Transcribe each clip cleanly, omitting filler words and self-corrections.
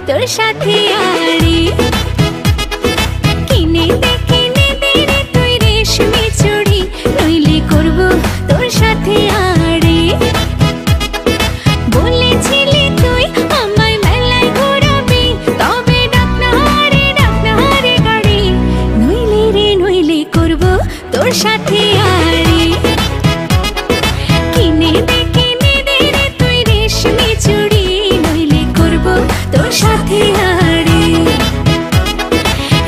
তোর সাথে আড়ি কিনে দে রে তুই রেশমি চুড়ি নইলে করব তোর সাথে আড়ি বলেছিলি তুই আমায় মেলায় ঘোরাবি তবে ডাক না রে গাড়ি নইলে করব তোর সাথে আড়ি কিনে দে রে তুই রেশমি চুড়ি নইলে করব তোর সাথে আড়ি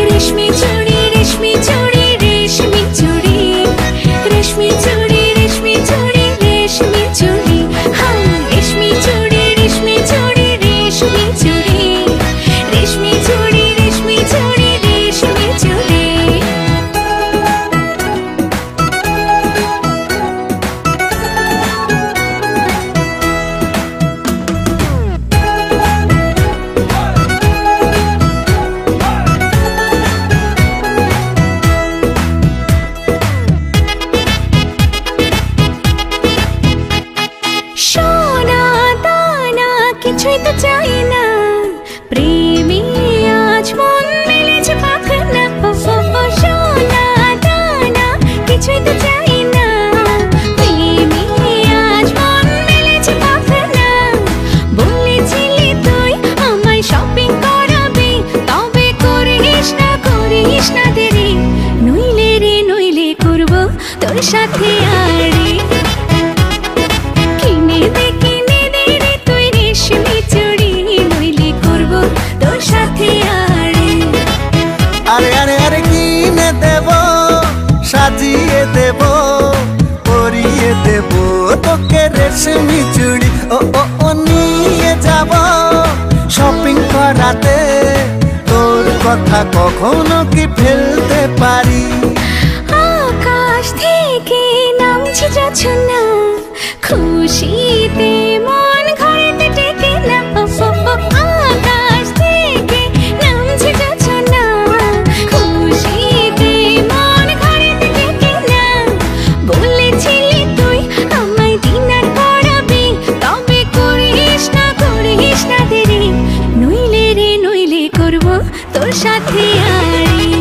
রেশমি চুড়ি রেশমি চুড়ি রেশমি চুড়ি রেশমি চুড়ি রেশমি চুড়ি রেশমি চুড়ি হ্যাঁ রেশমি চুড়ি রেশমি চুড়ি রেশমি চুড়ি রেশমি চুড়ি রেশমি চুড়ি রেশমি চুড়ি সোনা দানা কিছুই তো চাই না প্রেমে আজ মন মেলেছে পাখনা সোনা দানা কিছুই তো চাই না প্রেমে আজ মন মেলেছে পাখনা বলেছিলি তুই আমায় শপিং করাবি তবে করিস না দেরি নইলে করব তোর সাথে আড়ি কিনে দে রে তুই রেশমি চুড়ি নইলে করব তোর সাথে আড়ি আরে কিনে দেব সাজিয়ে দেব পরিয়ে দেব তোকে রেশমি চুড়ি ও নিয়ে যাব শপিং করাতে তোর কথা কখনো কি ফেলতে পারি আকাশ থেকে নামছে জোছনা খুশিতে মন ঘরেতে টেকে না আকাশ থেকে নামছে জোছনা খুশিতে মন ঘরেতে টেকে না বলেছিলি তুই আমায় ডিনার করাবি তবে করিস না দেরি নইলে করব তোর সাথে আড়ি